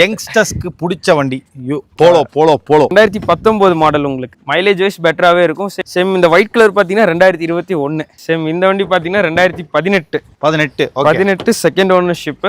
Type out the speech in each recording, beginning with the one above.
யங்ஸ்டர்ஸ்க்கு பிடிச்ச வண்டி polo polo polo 2019 model உங்களுக்கு மைலேஜ் வைஸ் பெட்டராகவே இருக்கும். சேம் இந்த ஒயிட் கலர் பார்த்தீங்கன்னா 2021. சேம் இந்த வண்டி பார்த்தீங்கன்னா 2018 செகண்ட் ஓனர்ஷிப்.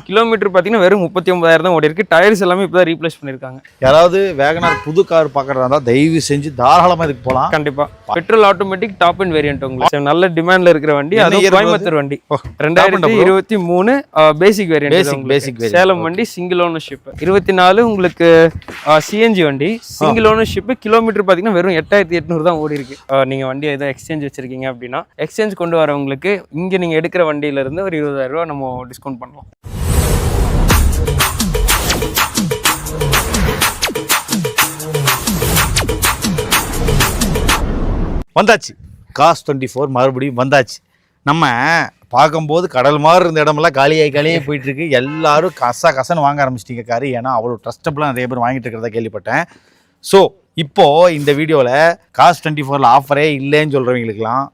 கிலோமீட்டர் பார்த்தீங்கன்னா வெறும் 39,000 தான் ஓடி இருக்கு. டயர்ஸ் எல்லாமே இப்போ தான் ரீப்ளேஸ் பண்ணியிருக்காங்க. யாராவது வேகனார் புது கார் பார்க்கறதா இருந்தால் தயவு செஞ்சு தாராளமாக இதுக்கு போகலாம். கண்டிப்பா petrol automatic top and variant உங்களுக்கு நல்ல டிமாண்ட்ல இருக்கிற வண்டி. அது கோயம்புத்தூர் வண்டி 2023 பேசிக் வேரியன்ட். சேலம் வண்டி சிங்கிள் ஓனர்ஷிப். 24 உங்களுக்கு சிஎன்ஜி வண்ி சிங்கிள் ஓனர்ஷிப். கிலோமீட்டர் பார்த்தீங்கன்னா வெறும் 8,800 தான் ஓடி இருக்கு. நீங்க வண்டி ஏதோ எக்ஸ்சேஞ்ச் வச்சிருக்கீங்க அப்படின்னா எக்ஸ்சேஞ்ச் கொண்டு வரவங்களுக்கு இங்க நீங்க எடுக்கிற வண்டியில இருந்து ஒரு 20,000 ரூபாய் நம்ம டிஸ்கவுண்ட் பண்ணலாம். வந்தாச்சு காஸ் 24 மறுபடியும் வந்தாச்சு. நம்ம பார்க்கும்போது கடல் மாதிரி இருந்த இடமெல்லாம் காலியாகி போயிட்டு இருக்கு. எல்லாரும் கசன்னு வாங்க ஆரம்பிச்சிட்டிங்க காரு. ஏன்னா அவ்வளோ ட்ரஸ்டபுளாக நிறைய பேர் வாங்கிட்டு இருக்கிறதா கேள்விப்பட்டேன். ஸோ இப்போது இந்த வீடியோவில் காஸ் 24 ஆஃபரே இல்லைன்னு சொல்கிறவங்களுக்குலாம்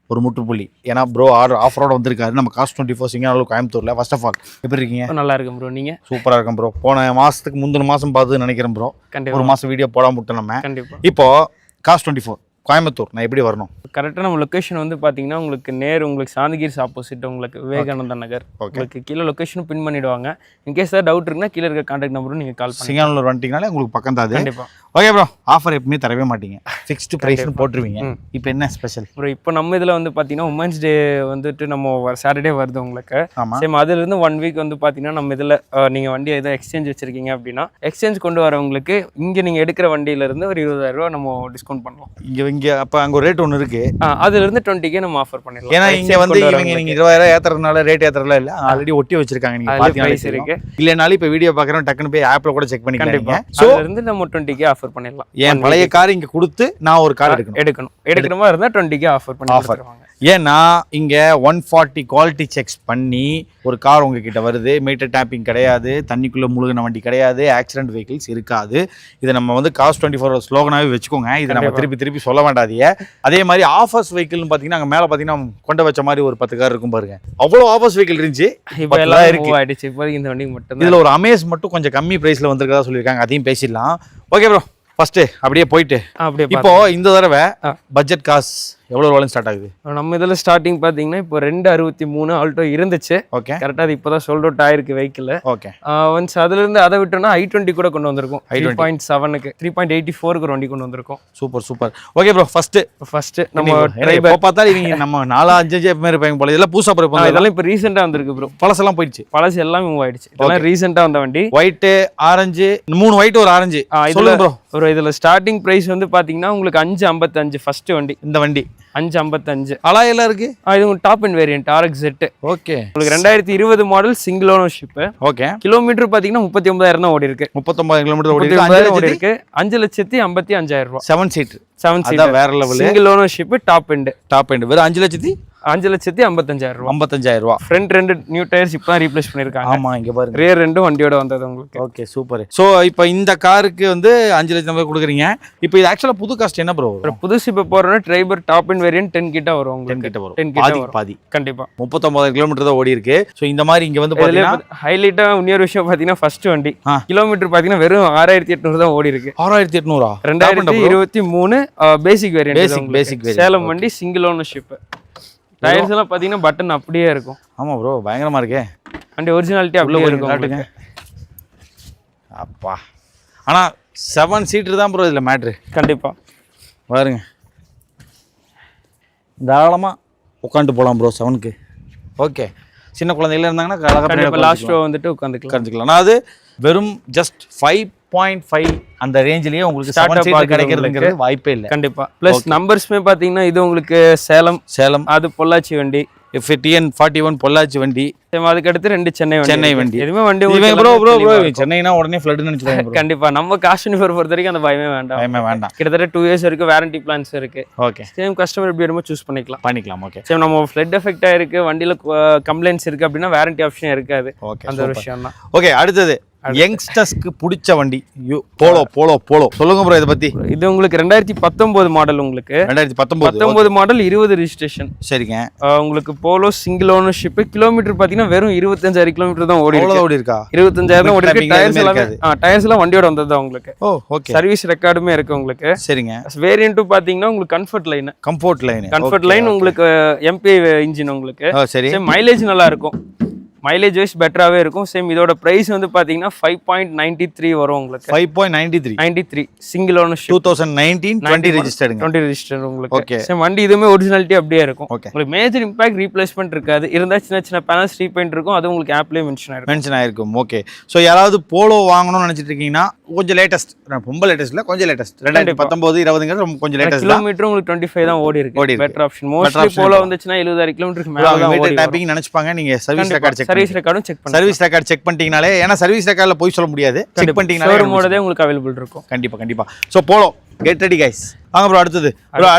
ஒரு முற்றுப்புள்ளி. ஏன்னா ப்ரோ ஆஃபரோட வந்திருக்காரு நம்ம காஸ் 24 சிங்கநல்லூர் கோயம்புத்தூரில். ஃபர்ஸ்ட் ஆஃப் ஆல் எப்படி இருக்கீங்க? நல்லா இருக்கும் ப்ரோ. நீங்கள்? சூப்பராக இருக்கும் ப்ரோ. போன மாதத்துக்கு முந்தின மாதம் பார்த்து நினைக்கிறேன் ப்ரோ. ஒரு மாதம் வீடியோ போடாம விட்டோம் நம்ம. இப்போது காஸ் 24 கோயம்புத்தூர் நான் எப்படி வரணும்? கரெக்டாக நம்ம லொக்கேஷன் வந்து பார்த்தீங்கன்னா உங்களுக்கு உங்களுக்கு சாந்திகிரிஸ் ஆப்போசிட் உங்களுக்கு விவேகானந்தா நகர். உங்களுக்கு கீழே லொக்கேஷனும் பின் பண்ணிவிடுவாங்க. இன்கேஸ் ஏதாவது டவுட் இருக்குன்னா கீழே இருக்க கான்டாக்ட் நம்பரும் நீங்கள் கால் பண்ணி சிங்கநல்லூர் வந்துட்டீங்கனாலே உங்களுக்கு பக்கம் தான் அது. கண்டிப்பாக. ஓகே ப்ரோ, ஆஃபர் எப்பவுமே தரவே மாட்டீங்க, ஃபிக்ஸ்டு ப்ரைஸ்னு போட்டுருவீங்க. இப்போ என்ன ஸ்பெஷல் ப்ரோ? இப்போ நம்ம இதில் வந்து பார்த்தீங்கன்னா உமன்ஸ் டே வந்துட்டு நம்ம சாட்டர்டே வருது உங்களுக்கு. சேம் அதுலேருந்து 1 வீக் வந்து பார்த்தீங்கன்னா நம்ம இதில் நீங்கள் வண்டி ஏதோ எக்ஸ்சேஞ்ச் வச்சிருக்கீங்க அப்படின்னா எக்ஸ்சேஞ்ச் கொண்டு வரவங்களுக்கு இங்கே நீங்கள் எடுக்கிற வண்டியிலேருந்து ஒரு 20,000 ரூபா நம்ம டிஸ்கவுண்ட் பண்ணலாம். இங்கே அப்போ அங்கே ஒரு ரேட் ஒன்று இருக்குது. அதுலேருந்து 20K நம்ம ஆஃபர் பண்ணிடலாம். ஏன்னா இங்கே வந்து இவங்க நீங்கள் 20,000 ஏற்றுறதுனால ரேட் ஏற்றுறதுலாம் இல்லை, ஆல்ரெடி ஒட்டி வச்சிருக்காங்க. நீங்கள் பார்த்தீங்கன்னா இருக்கு. இல்லைனாலும் இப்போ வீடியோ பார்க்குறோம் டக்குன்னு போய் ஆப்பில் கூட செக் பண்ணிக்கலாம். ஸோ அதுலேருந்து நம்ம 20K ஆஃபர் பண்ணிடலாம். ஏன் பழைய கார் இங்கே கொடுத்து நான் ஒரு கார் எடுக்கிற மாதிரி இருந்தால் 20K ஆஃபர் பண்ணி. ஏன்னா இங்கே 140 குவாலிட்டி செக்ஸ் பண்ணி ஒரு கார் உங்ககிட்ட வருது. மீட்டர் டேப்பிங் கிடையாது, தண்ணிக்குள்ளே முழுகின வண்டி கிடையாது, ஆக்சிடென்ட் வெஹிக்கிள்ஸ் இருக்காது. இதை நம்ம வந்து காஸ் 24 ஸ்லோகனாகவே வச்சுக்கோங்க. இதை நம்ம திருப்பி சொல்ல வேண்டாதீங்க. அதே மாதிரி ஆஃபர்ஸ் வெஹிக்கிள்னு பார்த்தீங்கன்னா அங்கே மேலே பார்த்தீங்கன்னா கொண்டு வச்ச மாதிரி ஒரு 10 கார் இருக்கும் பாருங்க. அவ்வளோ ஆஃபர்ஸ் வெஹிக்கிள் இருந்துச்சு, இப்போ எல்லாம் இருக்கு. இப்போதைக்கு இந்த வண்டி மட்டும் இதில் ஒரு அமேஸ் மட்டும் கொஞ்சம் கம்மி ப்ரைஸில் வந்திருக்கதா சொல்லியிருக்காங்க. அதையும் பேசிடலாம். ஓகே ப்ரோ, ஃபர்ஸ்ட் அப்படியே போயிட்டு இப்போ இந்த தடவை பட்ஜெட் காஸ் எவ்வளோ ரூபாய் ஸ்டார்ட் ஆகுது? நம்ம இதில் ஸ்டார்டிங் பார்த்தீங்கன்னா இப்போ 263 ஆல்டோ இருந்துச்சு. ஓகே, கரெக்டாக அது இப்போ தான் சோல்ட் அவுட் ஆயிருக்கு வெஹிக்கிள். ஓகே, ஒன்ஸ் அதுலேருந்து அதை விட்டோம்னா i20 கூட கொண்டு வந்திருக்கும். 3.7க்கு 3.84க்கு வண்டி கொண்டு வந்திருக்கும். சூப்பர். ஓகே ப்ரோ, ஃபர்ஸ்ட் நம்ம பார்த்தா இவங்க நம்ம 4-5 பேர் இருப்பாங்க போல. இதெல்லாம் புதுசாக போயிருப்பாங்க. இதெல்லாம் இப்போ ரீசெண்டாக வந்திருக்கு ப்ரோ. பழசெல்லாம் போயிடுச்சு. பழசு எல்லாம் மூவ் ஆயிடுச்சு. இதெல்லாம் ரீசெண்டாக வந்த வண்டி. ஒயிட்டு, ஆரஞ்சு, 3 ஒயிட் ஒரு ஆரஞ்சு. சொல்லுங்க ப்ரோ. ஒரு இதில் ஸ்டார்டிங் ப்ரைஸ் வந்து பார்த்தீங்கன்னா உங்களுக்கு 555 ஃபர்ஸ்ட் வண்டி. இந்த வண்டி 555 அலாய் எல்லாம் இருக்கு. இது உங்களுக்கு top and variant RX-Z. Okay, உங்களுக்கு 2020 model single ownership. Okay, kilometre பார்த்தீங்கன்னா 39,000 தான் ஓடி இருக்கு. 39 கிலோமீட்டர் ஓடி இருக்கு. 5,55,000 ரூபாய். 7 சீட் வேற level. Single ownership top end வெறும் 5,55,000 ரூபாய். 55,000 ரூபாய். ஃப்ரண்ட் 2 நியூ டயர்ஸ் இப்போ தான் ரீப்ளேஸ் பண்ணிருக்காங்க. ஆமா, இங்க பாருங்க. ரியர் 2 வண்டியோட வந்தது உங்களுக்கு. Okay, super. சோ இப்போ இந்த காருக்கு வந்து 5 லட்சம் ரூபாய் கொடுக்குறீங்க. இப்போ இது ஆக்சுவலா புது காஸ்ட் என்ன ப்ரோ? புதுசு இப்போ போறோம்னா ட்ரைபர் டாப் அண்ட் வேரியன்ட் 10 கிட்ட வரும் உங்களுக்கு. 10 கிட்ட வரும். பாதி கண்டிப்பா 39 கிலோமீட்டர் தான் ஓடி இருக்கு. சோ இந்த மாதிரி இங்க வந்து பாத்தீங்கன்னா ஹைலைட்டா இன்னொரு விஷயம் பாத்தீங்கன்னா ஃபர்ஸ்ட் வண்டி கிலோமீட்டர் பாத்தீங்கன்னா வெறும் 6,800 தான் ஓடி இருக்கு. 6,800 2023 பேசிக் வேரியன்ட். சேலம் வண்டி சிங்கிள் ஓனர்ஷிப். டயர்ஸ் எல்லாம் பாத்தீங்கன்னா பட்டன் அப்படியே இருக்கும். ஆமா ப்ரோ, பயங்கரமா இருக்கே வண்டி. ஒரிஜினாலிட்டி அப்படியே இருக்கும். அப்பா, ஆனா 7 சீட்டர் தான் ப்ரோ இதுல மேட்ரு. கண்டிப்பா பாருங்க, தாராளமா உட்காந்து போலாம் ப்ரோ 7க்கு. ஓகே, சின்ன குழந்தைகள் இருந்தாங்கன்னா கண்டிப்பா லாஸ்ட் ரோ வந்துட்டு உட்காந்துக்கலாம். நான் அது வெறும் ஜஸ்ட் 5.5 அந்த ரேஞ்சிலேயே உங்களுக்கு 7 சீட் கிடைக்கிறதுங்கிறது வாய்ப்பே இல்லை. கண்டிப்பா. பிளஸ் நம்பர்ஸ்மே பாத்தீங்கன்னா இது உங்களுக்கு சேலம், அது பொள்ளாச்சி வண்டி. TN 41 பொள்ளாச்சி வண்டி. அதுக்கு அடுத்து 2 சென்னை வண்டி. எதுவுமே வண்டி ப்ரோ சென்னைனா உடனே ஃப்ளட்னு நினைச்சுறாங்க. கண்டிப்பா நம்ம காஸ்ட் 24 பொறுத்த வரைக்கும் அந்த பயமே வேண்டாம். கிட்டத்தட்ட 2 இயர்ஸ் வரைக்கும் வாரண்டி பிளான்ஸ் இருக்கு. ஓகே, சேம் கஸ்டமர் எப்படி வேணுமோ சூஸ் பண்ணிக்கலாம். ஓகே, சேம் நம்ம ஃப்ளட் எஃபெக்ட் ஆயிருக்கு, வண்டியில கம்ப்ளைண்ட்ஸ் இருக்கு அப்படின்னா வாரண்டி ஆப்ஷன் இருக்காது. அந்த ஒரு விஷயம் தான். ஓகே, அடுத்தது யங்ஸ்டர்ஸ்க்கு பிடிச்ச வண்டி போலோ சொல்லுங்க ப்ரோ இதை பத்தி. இது உங்களுக்கு 2019 மாடல், உங்களுக்கு 2019 மாடல் 20 ரெஜிஸ்ட்ரேஷன். சரிங்க. உங்களுக்கு போலோ சிங்கிள் ஓனர்ஷிப். கிலோமீட்டர் பாத்தீங்கன்னா வெறும் 25,000 கிலோமீட்டர் தான் ஓடி இருக்கா? 25,000 தான் ஓடி இருக்கு. டயர்ஸ் எல்லாம் வண்டியோட வந்தது உங்களுக்கு. ஓகே. சர்வீஸ் ரெக்கார்டுமே இருக்கு உங்களுக்கு. சரிங்க. வேரியன்ட் பாத்தீங்கன்னா உங்களுக்கு கம்ஃபர்ட் லைன் உங்களுக்கு எம்பி இன்ஜின் உங்களுக்கு. சரி. மைலேஜ் நல்லா இருக்கும், மைலேஜ் வைஸ் பெட்டராகவே இருக்கும். சேம் இதோட பிரைஸ் வந்து பார்த்தீங்கன்னா 5.93 வரும் உங்களுக்கு. 5.93 சிங்கிள் ஓனர்ஷிப் 2019 ரெஜிஸ்டர்டு உங்களுக்கு. ஓகே. சேம் வண்டி இதுவுமே ஒரிஜினாலிட்டி அப்படியே இருக்கும். உங்களுக்கு மேஜர் இம்பாக்ட் ரீப்ளேஸ்மெண்ட் இருக்காது. இருந்தால் சின்ன பேனல்ஸ் ரீபெயிண்ட் இருக்கும். அது உங்களுக்கு ஆப்லேயே மென்ஷன் ஆயிருக்கும். ஓகே. ஸோ யாராவது போலோ வாங்கணும்னு நினச்சிட்டு இருக்கீங்கன்னா கொஞ்சம் லேட்டஸ்ட், ரொம்ப லேட்டஸ்ட்ல கொஞ்சம் லேட்டஸ்ட் 2019 20 கொஞ்சம் லேட்டஸ்ட். கிலோமீட்டர் உங்களுக்கு 25 தான் ஓடி இருக்கு. Better option. மோஸ்ட்லி போலோ வந்துச்சுன்னா 70,000 கிலோமீட்டருக்கு மேல தான் ஓடி டாப்பிங் நினைச்சுப்பாங்க. நீங்க சர்வீஸ் ரெக்கார்ட் சர்வீஸ் ரெக்கார்டும் செக் பண்ணுங்க. சர்வீஸ் ரெக்கார்ட் செக் பண்ணிட்டீங்கனாலே, ஏன்னா சர்வீஸ் ரெக்கார்ட்ல போய் சொல்ல முடியாது, செக் பண்ணிட்டீங்கனாலே ஷோரூமோடவே உங்களுக்கு அவைலபிள் இருக்கும். கண்டிப்பா. So polo get ready guys. வாங்க ப்ரோ அடுத்தது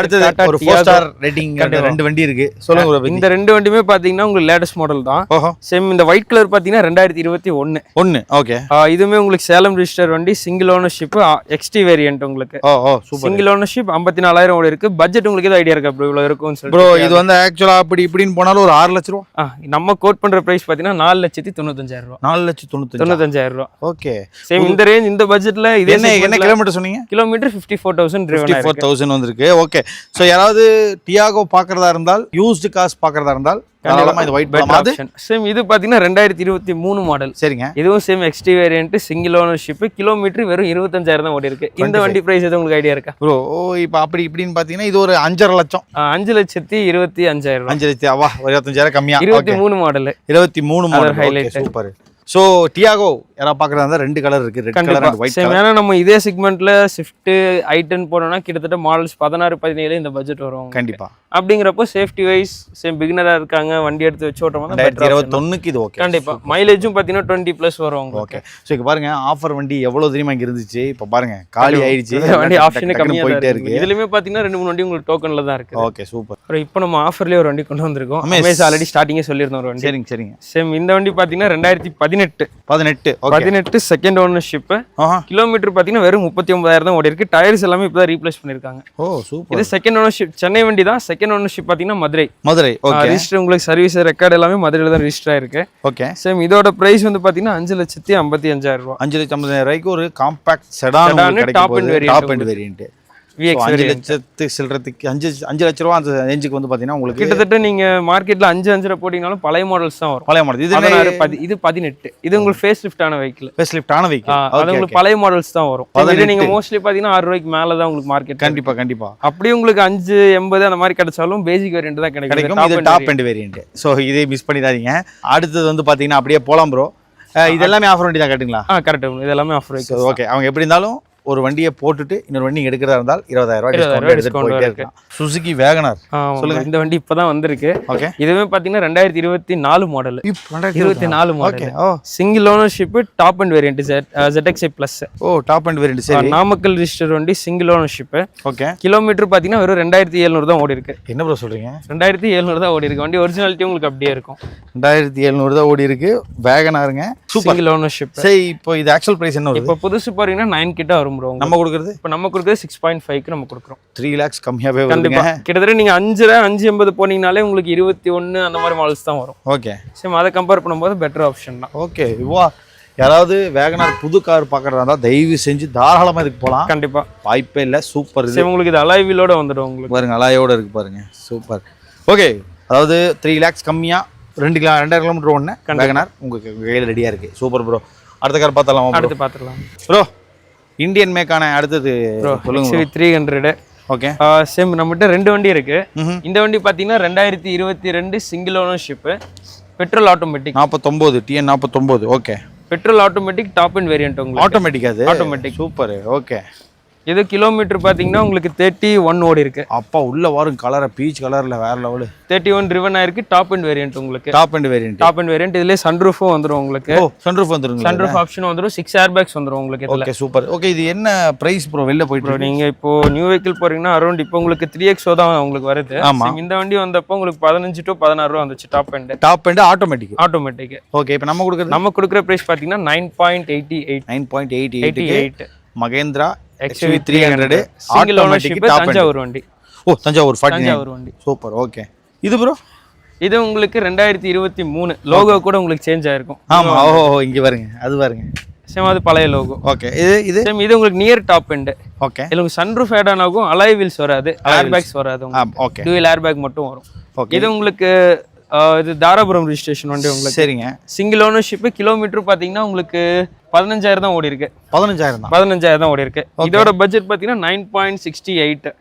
ஒரு 4 ஸ்டார் ரேட்டிங் ரெண்டு வண்டி இருக்கு. சொல்லுங்க ப்ரோ. இந்த ரெண்டு வண்டியுமே பாத்தீங்கன்னா உங்களுக்கு லேட்டஸ்ட் மாடல் தான். சேம் இந்த ஒயிட் கலர் பாத்தீங்கன்னா 2021. ஓகே. இதுமே உங்களுக்கு சேலம் ரெஜிஸ்டர் வண்டி, சிங்கிள் ஓனர்ஷிப், எக்ஸ்டி வேரியன்ட் உங்களுக்கு. சிங்கிள் ஓனர்ஷிப் 54,000 ஓடி இருக்கு. பட்ஜெட் உங்களுக்கு ஏதோ ஐடியா இருக்கா ப்ரோ இவ்வளவு இருக்கும்னு சொல்லி? ப்ரோ இது வந்து ஆக்சுவலா அப்படி இப்படின்னு போனாலும் ஒரு 6 லட்சம் ரூபா. நம்ம கோட் பண்ற பிரைஸ் பாத்தீங்கன்னா 4,95,000 ரூபா. 4,95,000 ரூபா. ஓகே. சேம் இந்த ரேஞ்ச் இந்த பட்ஜெட்ல இது என்ன கிலோமீட்டர் சொன்னீங்க? கிலோமீட்டர் 54,000 driven 54,000 வந்திருக்கு. ஓகே. சோ யாராவது டியாகோ பாக்குறதா இருந்தால், யூஸ்டு கார்ஸ் பாக்குறதா இருந்தால் தாராளமா இது ஒயிட் பாது. சேம் இது பாத்தீங்கன்னா 2023 மாடல். சரிங்க. இதுவும் same XT variant, single ownership, kilometre வெறும் 25,000 தான் ஓடி இருக்கு. இந்த வண்டி பிரைஸ் எது உங்களுக்கு ஐடியா இருக்கா ப்ரோ? இப்போ அப்படி இப்படின்னு பாத்தீங்கன்னா இது ஒரு 5.5 லட்சம். 5,25,000. 5 லட்சம். வா, 25,000 கம்மியா. 23 model. 23 model. Highlight. Super. So Tiago யாராவது பாக்குறதா இருந்தா ரெண்டு கலர் இருக்கு, red colour and white colour. ஏன்னா நம்ம இதே செக்மெண்ட்ல ஸ்விஃப்ட் i10 போறோம்னா கிட்டத்தட்ட மாடல்ஸ் 16 17 இந்த பட்ஜெட் வரும் கண்டிப்பா. அப்படிங்கறப்போ சேஃப்டி வைஸ் சேம் பிகினரா இருக்காங்க, வண்டி எடுத்து வச்சு ஓட்டறவங்க 2021க்கு இது ஓகே. கண்டிப்பா. மைலேஜும் பாத்தீங்கன்னா 20+ வரும். ஓகே. சோ இங்க பாருங்க ஆஃபர் வண்டி எவ்வளவு தெரியுமா இங்க இருந்துச்சு. இப்ப பாருங்க காலி ஆயிடுச்சு. வண்டி ஆப்ஷனே கம்மியா போயிட்டே இருக்கு. இதுலயுமே பாத்தீங்கன்னா 2-3 வண்டி உங்களுக்கு டோக்கன்ல தான் இருக்கு. Okay super. அப்புறம் இப்போ நம்ம ஆஃபர்லயே ஒரு வண்டி கொண்டு வந்திருக்கோம். அமேஸ் ஆல்ரெடி ஸ்டார்டிங்கே சொல்லிருந்தோம் ஒரு வண்டி. சரிங்க. சேம் இந்த வண்டி பாத்தீங்கன்னா 2018 செகண்ட் ஓனர்ஷிப். கிலோமீட்டர் பாத்தீங்கன்னா வெறும் 39,000 தான் ஓடி இருக்கு. டயர்ஸ் எல்லாமே இப்பதான் ரீப்ளேஸ் பண்ணிருக்காங்க. சூப்பர். இது செகண்ட் ஓனர்ஷிப் சென்னை வண்டி தான். செகண்ட் ஓனர்ஷிப் பாத்தீங்கன்னா மதுரை. ஓகே. ரெஜிஸ்டர் உங்களுக்கு சர்வீஸ் ரெக்கார்ட் எல்லாமே மதுரையில தான் ரெஜிஸ்டர் ஆயிருக்கு. ஓகே. சேம் இதோட பிரைஸ் வந்து பாத்தீங்கன்னா 5,55,000 ரூபாய். 5,55,000 ரூபாய்க்கு ஒரு compact sedan top end variant. VX 5 லட்சத்துக்கு சில்லறதுக்கு 5 லட்சம் ரூபா அந்த ரேஞ்சுக்கு வந்து பாத்தீங்கன்னா உங்களுக்கு கிட்டத்தட்ட நீங்க மார்க்கெட்ல 5 போட்டீங்கனாலும் பழைய மாடல்ஸ் தான் வரும். பழைய மாடல். இது 18. இது உங்களுக்கு ஃபேஸ் லிஃப்ட் ஆன வெஹிக்கிள். அது உங்களுக்கு பழைய மாடல்ஸ் தான் வரும். இது நீங்க மோஸ்ட்லி பாத்தீங்கன்னா 6 ரூபாய்க்கு மேல தான் உங்களுக்கு மார்க்கெட். கண்டிப்பா. அப்படியே உங்களுக்கு 580 அந்த மாதிரி கிடைச்சாலும் பேசிக் வேரியன்ட் தான் கிடைக்கும். இது டாப் எண்ட் வேரியன்ட். சோ இதை மிஸ் பண்ணிடாதீங்க. அடுத்து வந்து பாத்தீங்கன்னா அப்படியே போலாம் ப்ரோ. இது எல்லாமே ஆஃபர் வண்டி தான் கட்டுங்களா? கரெக்ட். இது எல்லாமே ஆஃபர். ஓகே. அவங்க எப்படி இருந்தாலும் ஒரு வண்டியை போட்டுட்டு இன்னொரு வண்டி எடுக்கிறதா இருந்தால் 20,000 டிஸ்கவுண்ட் போயிட்டே இருக்கலாம். சுசுகி வேகனர் சொல்லுங்க. இந்த வண்டி இப்பதான் வந்திருக்கு. ஓகே. இதுவே பாத்தீங்கன்னா 2024 model. 2024 model. Single ownership, top end variant ZXi Plus. Top end variant. சரி. நாமக்கல் ரெஜிஸ்டர் வண்டி, சிங்கிள் ஓனர்ஷிப். ஓகே. கிலோமீட்டர் பாத்தீங்கன்னா வெறும் 2,700 தான் ஓடி இருக்கு. என்ன ப்ரோ சொல்றீங்க? 2,700 தான் ஓடி இருக்கு. வண்டி ஒரிஜினாலிட்டி உங்களுக்கு அப்படியே இருக்கும். 2,700 தான் ஓடி இருக்கு. வேகனாருங்க. Single ownership. சரி, இப்போ இது ஆக்சுவல் பிரைஸ் என்ன வருது? இப்போ புதுசு பாத்தீங்கன்னா 9 கிட்ட வரும் ப்ரோ. நம்ம கொடுக்கிறது இப்போ நம்ம கொடுக்கிறது 6.5க்கு நம்ம கொடுக்குறோம். 3 lakhs கம்மியாவே வருதுங்க. கண்டிப்பா. கிட்டத்தட்ட நீங்க 5.80 போனீங்கனாலே உங்களுக்கு 21 அந்த மாதிரி மாடல்ஸ் தான் வரும். ஓகே. சேம் அதை கம்பேர் பண்ணும்போது பெட்டர் ஆப்ஷன் தான். ஓகே. யாராவது வேகனார் புது கார் பார்க்கறதா இருந்தால் தயவு செஞ்சு தாராளமாக இதுக்கு போகலாம். கண்டிப்பா. வாய்ப்பே இல்லை. சூப்பர். இது உங்களுக்கு இது அலாய் வீலோட வந்துடும். உங்களுக்கு பாருங்க அலாயோட இருக்கு பாருங்க. சூப்பர். ஓகே. அதாவது 3 lakhs கம்மியா 2,000 கிலோமீட்டர் ஒன்று வேகனார் உங்க கையில் ரெடியா இருக்கு. Super bro. அடுத்த கார் பார்த்தலாம். அடுத்து பார்த்துடலாம் ப்ரோ. இந்தியன் மேக்கான அடுத்தது சொல்லுங்க. 300. ஓகே. சேம் நம்மகிட்ட 2 வண்டி இருக்கு. இந்த வண்டி பாத்தீங்கன்னா 2022 single ownership, petrol automatic. 49 TN 49. Okay. Petrol automatic, top end variant உங்களுக்கு. ஆட்டோமேட்டிக். அது ஆட்டோமேட்டிக். சூப்பர். ஓகே. இது கிலோமீட்டர் பார்த்தீங்கன்னா உங்களுக்கு 31 ஓடி இருக்கு. அப்பா உள்ள வரும் கலரை பீச் கலரில் வேற லெவலு. 31 ரிவன் ஆயிருக்கு. டாப் அண்ட் வேரியன்ட் உங்களுக்கு. டாப் அண்ட் வேரியன்ட் இதுலேயே சன்ரூஃபும் வந்துடும் உங்களுக்கு. சன்ரூஃப் வந்துருங்க. சன்ரூஃப் ஆப்ஷன் வந்துடும். 6 ஏர் பேக்ஸ் வந்துடும் உங்களுக்கு. Okay super. ஓகே இது என்ன பிரைஸ் ப்ரோ வெளில போயிட்டு நீங்கள் இப்போ நியூ வெஹிக்கிள் போறீங்கன்னா அரௌண்ட் இப்போ உங்களுக்கு 3XO தான் உங்களுக்கு வருது. ஆமாம். இந்த வண்டி வந்தப்போ உங்களுக்கு 15 to 16 ரூபா வந்துச்சு டாப் அண்ட். ஆட்டோமேட்டிக். ஓகே இப்போ நம்ம கொடுக்குற பிரைஸ் பார்த்தீங்கன்னா 9.88 Mahindra XUV 300 single ownership Thanjavur வண்டி. தஞ்சாவூர் 49 வண்டி. சூப்பர். ஓகே இது ப்ரோ இது உங்களுக்கு 2023 லோகோ கூட உங்களுக்கு சேஞ்ச் ஆயிருக்கும். ஆமா. இங்க பாருங்க, அது பாருங்க. சேம் அது பழைய லோகோ. ஓகே இது சேம் இது உங்களுக்கு நியர் டாப் எண்ட். ஓகே இதுல உங்களுக்கு சன்ரூஃப் ஆட் ஆகும். அலாய் வீல்ஸ் வராது. ஏர் பேக்ஸ் வராது. ஓகே டூயல் ஏர் பேக் மட்டும் வரும். இது உங்களுக்கு இது தாராபுரம் ரெஜிஸ்ட்ரேஷன் வண்டி உங்களுக்கு. சரிங்க. Single ownership. கிலோமீட்டர் பாத்தீங்கன்னா உங்களுக்கு 15,000 தான் ஓடி இருக்கு. 15,000 தான் ஓடி இருக்கு. இதோட பட்ஜெட் பாத்தீங்கன்னா 9.68.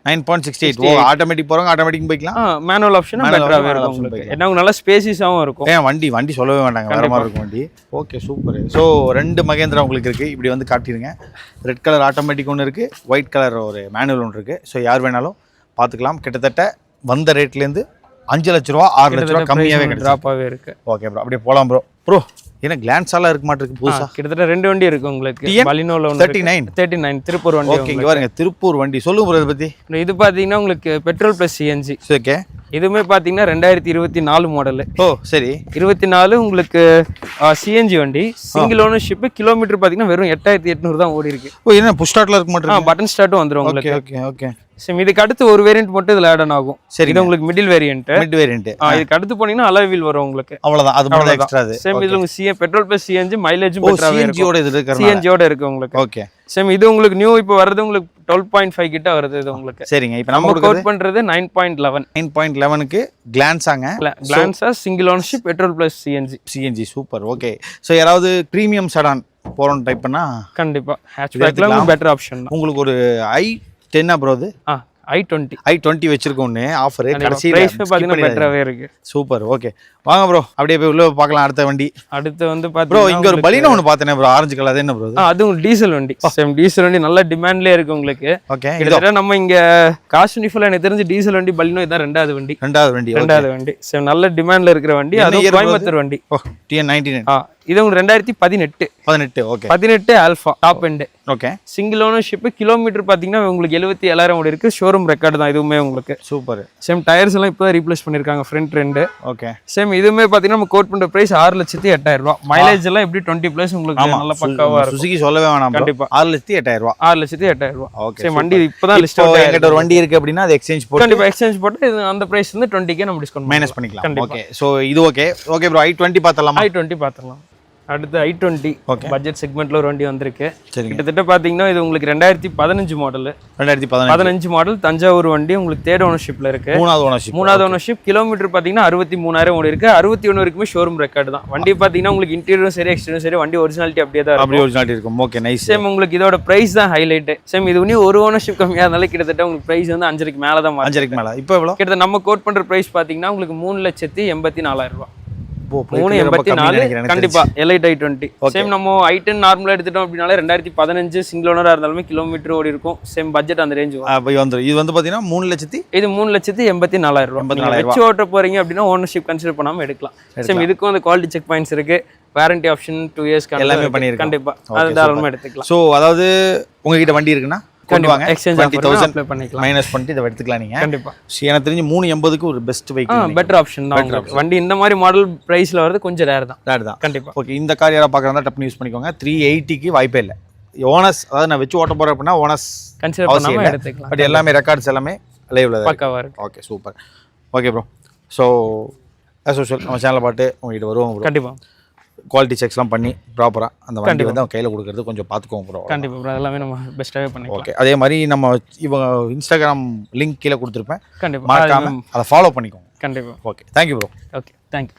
ஓ ஆட்டோமேட்டிக் போறோம். ஆட்டோமேட்டிக் பைக்லாம் மேனுவல் ஆப்ஷன் பெட்டராவே இருக்கும் உங்களுக்கு. ஏன்னா நல்ல ஸ்பேசிஸாவும் இருக்கும். வண்டி சொல்லவே வேண்டாங்க, வேற மாதிரி இருக்கும் வண்டி. Okay super. ஸோ 2 மகேந்திரா உங்களுக்கு இருக்கு. இப்படி வந்து காட்டிடுங்க. ரெட் கலர் ஆட்டோமேட்டிக் ஒன்று இருக்கு, ஒயிட் கலர் ஒரு மேனுவல் ஒன்று இருக்கு. ஸோ யார் வேணாலும் பார்த்துக்கலாம். கிட்டத்தட்ட வந்த ரேட்லேருந்து 5 லட்ச ரூபா 6 லட்ச ரூபா கம்மியாவே ட்ராப்பாவே இருக்கு. ஓகே ப்ரோ அப்படியே போலாம் ப்ரோ. ஏன்னா கிளான்ஸ் எல்லாம் இருக்க மாட்டிருக்கு புதுசா. கிட்டத்தட்ட 2 வண்டி இருக்கு உங்களுக்கு. பலினோல 39 திருப்பூர் வண்டி. ஓகே இங்க பாருங்க திருப்பூர் வண்டி. சொல்லுங்க ப்ரோ இத பத்தி. இது பாத்தீங்கன்னா உங்களுக்கு பெட்ரோல் பிளஸ் சிஎன்ஜி. ஓகே இதுவுமே பாத்தீங்கன்னா 2024 மாடல். சரி 24 உங்களுக்கு சிஎன்ஜி வண்டி. Single ownership. கிலோமீட்டர் பாத்தீங்கன்னா வெறும் 8,800 தான் ஓடி இருக்கு. என்ன புஷ் ஸ்டார்ட்ல இருக்க மாட்டேங்குது. பட்டன் ஸ்டார்ட்டும் வந்துரும் உங்களுக்கு. ஓகே சேம் இதுக்கு அடுத்து ஒரு வேரியன்ட் மட்டும் இதுல ஆட் ஆகும். சரி இது உங்களுக்கு மிடில் வேரியன்ட். இதுக்கு அடுத்து போனீங்கன்னா அலாய் வீல் வரும் உங்களுக்கு. அவ்வளவுதான். அது மட்டும் எக்ஸ்ட்ரா. சேம் இது உங்களுக்கு பெட்ரோல் பிளஸ் சிஎன்ஜி மைலேஜும் பெட்டராவே இருக்கும். சிஎன்ஜியோட இருக்கு உங்களுக்கு. ஓகே சேம் இது உங்களுக்கு நியூ இப்போ வரது உங்களுக்கு 12.5 கிட்ட வருது இது உங்களுக்கு. சரிங்க. இப்போ நம்ம கோட் பண்றது 9.11க்கு கிளான்ஸாங்க. Glanza single ownership petrol plus CNG. Super. Okay so யாராவது பிரீமியம் செடான் போறோம் டைப் பண்ணா கண்டிப்பா ஹேட்ச்பேக்ல பெட்டர் ஆப்ஷன் தான். உங்களுக்கு ஒரு i10 ப்ரோ அது i20 வச்சிருக்கோம் ஆஃபர். கடைசி பிரைஸ் பாத்தீங்கன்னா பெட்டராவே இருக்கு. சூப்பர். ஓகே வாங்க ப்ரோ அப்படியே போய் உள்ள பார்க்கலாம் அடுத்த வண்டி. அடுத்து வந்து பாத்தீங்கன்னா ப்ரோ இங்க ஒரு பலினோ ஒன்னு பார்த்தேனே ப்ரோ, ஆரஞ்சு கலர். அது என்ன ப்ரோ? அதுவும் டீசல் வண்டி. சேம் டீசல் வண்டி நல்ல டிமாண்ட்லயே இருக்கு உங்களுக்கு. ஓகே கிட்டத்தட்ட நம்ம இங்க காஸ்ட்னிஃபுல் எனக்கு தெரிஞ்சு டீசல் வண்டி பலினோ இதான் ரெண்டாவது வண்டி. சேம் நல்ல டிமாண்ட்ல இருக்கிற வண்டி. அது கோயம்புத்தூர் வண்டி. TN99. இது உங்களுக்கு 2018. Okay 18 alpha top end. Okay single ownership. Kilometre பாத்தீங்கன்னா உங்களுக்கு 77,000 ஓடி இருக்கு. ஷோரூம் ரெக்கார்டு தான் இதுவுமே உங்களுக்கு. சூப்பர். சேம் டயர்ஸ் எல்லாம் இப்போ ரீப்ளேஸ் பண்ணிருக்காங்க ஃப்ரண்ட் ரெண்டு. ஓகே சேம் இதுவுமே பாத்தீங்கன்னா நம்ம கோட் பண்ற பிரைஸ் 6,08,000 ரூபாய். மைலேஜ் எல்லாம் எப்படி 20+ உங்களுக்கு நல்ல பக்காவா இருக்கும். சுசுகி சொல்லவே வேணாம். கண்டிப்பா 6,08,000 ரூபாய். 6,08,000 ரூபாய். ஓகே சேம் வண்டி இப்போதான் லிஸ்ட் என்கிட்ட ஒரு வண்டி இருக்கு அப்படின்னா அது எக்ஸ்சேஞ்ச் போட்டு கண்டிப்பா எக்ஸ்சேஞ்ச் போட்டு அந்த பிரைஸ் வந்து 20K நம்ம டிஸ்கவுண்ட் மைனஸ் பண்ணிக்கலாம். ஓகே சோ இது ஓகே ப்ரோ. i20 பார்த்தலாமா? i20 பார்த்தலாம். அடுத்து i20 பட்ஜெட் செக்மெண்ட்ல ஒரு வண்டி வந்திருக்கு. சரி கிட்டத்தட்ட பாத்தீங்கன்னா இது உங்களுக்கு 2015 மாடல். 2015 மாடல் தஞ்சாவூர் வண்டி. உங்களுக்கு தேர்ட் ஓனர்ஷிப்ல இருக்கு. மூணாவது ஓனர்ஷிப். கிலோமீட்டர் பாத்தீங்கன்னா 61,000 ஓடி இருக்கு. 61 வரைக்குமே ஷோரூம் ரெக்கார்டு தான். வண்டி பாத்தீங்கன்னா உங்களுக்கு இன்டீரியரும் சரி எக்ஸ்டீரியரும் சரி வண்டி ஒரிஜினாலிட்டி அப்படியே தான் இருக்கும். ஒரிஜினாலிட்டி இருக்கும். Okay nice. சேம் உங்களுக்கு இதோட பிரைஸ் தான் ஹைலைட். சேம் இது இன்னும் ஒரு ஓனர்ஷிப் கம்மியா இருந்தாலும் கிட்டத்தட்ட உங்களுக்கு பிரைஸ் வந்து 5,00,000 மேல தான். 5,00,000 மேல. இப்போ எவ்வளவு? கிட்டத்தட்ட நம்ம கோட் பண்ற பிரைஸ் பாத்தீங்கன்னா உங்களுக்கு 3,84,000 ரூபாய். 3,84,000 கண்டிப்பா எலைட் i20. சேம் நம்ம i10 நார்மலா எடுத்துட்டோம் அப்படினாலே 2015 சிங்கிள் ஓனரா இருந்தாலுமே கிலோமீட்டர் ஓடி இருக்கும். சேம் பட்ஜெட் அந்த ரேஞ்ச் வரும். இது வந்து பாத்தீங்கன்னா 3,00,000. இது 3,84,000 ரூபாய். வெச்சு ஓட்ட போறீங்க அப்படின்னா ஓனர்ஷிப் கன்சிடர் பண்ணாம எடுக்கலாம். சேம் இதுக்கும் அந்த குவாலிட்டி செக் பாயிண்ட்ஸ் இருக்கு. வாரண்டி ஆப்ஷன் 2 இயர்ஸ் எல்லாமே பண்ணிருக்கு. கண்டிப்பா அது தாராளமா எடுத்துக்கலாம். சோ அதாவது உங்ககிட்ட வண்டி இருக்குன்னா கொண்டு வாங்க. எக்ஸ்சேஞ்ச் 20,000 அப்ளை பண்ணிக்கலாம். மைனஸ் பண்ணிட்டு இத எடுத்துக்கலாம் நீங்க. கண்டிப்பா. எனக்கு தெரிஞ்சு 380க்கு ஒரு பெஸ்ட் வெஹிக்கிள். பெட்டர் ஆப்ஷன் தான் உங்களுக்கு. வண்டி இந்த மாதிரி மாடல் பிரைஸ்ல வரது கொஞ்சம் ரேர் தான். கண்டிப்பா. ஓகே இந்த கார் யாரா பார்க்கறதா டப்னு யூஸ் பண்ணிக்கோங்க. 380க்கு வாய்ப்பே இல்ல. ஓனஸ் அதாவது நான் வெச்சு ஓட்ட போறேன் அப்படினா ஓனஸ் கன்சிடர் பண்ணாம எடுத்துக்கலாம். பட் எல்லாமே ரெக்கார்ட்ஸ் எல்லாமே லைவ்ல தான் பக்காவா இருக்கு. Okay super. Okay bro. So as usual நம்ம சேனலை பார்த்து உங்ககிட்ட வருவோம் ப்ரோ. கண்டிப்பா. குவாலிட்டி செக்ஸ்லாம் பண்ணி ப்ராப்பரா அந்த வண்டி வந்து அவங்க கையில கொடுக்கிறது கொஞ்சம் பாத்துக்கோங்க ப்ரோ. கண்டிப்பா ப்ரோ. எல்லாமே நம்ம பெஸ்ட்டாவே பண்ணிக்கலாம். ஓகே அதே மாதிரி நம்ம இவங்க இன்ஸ்டாகிராம் லிங்க் கீழ கொடுத்திருப்பேன். கண்டிப்பா மறக்காம அதை ஃபாலோ பண்ணிக்கோங்க. கண்டிப்பா. Okay thank you bro. Okay thank you.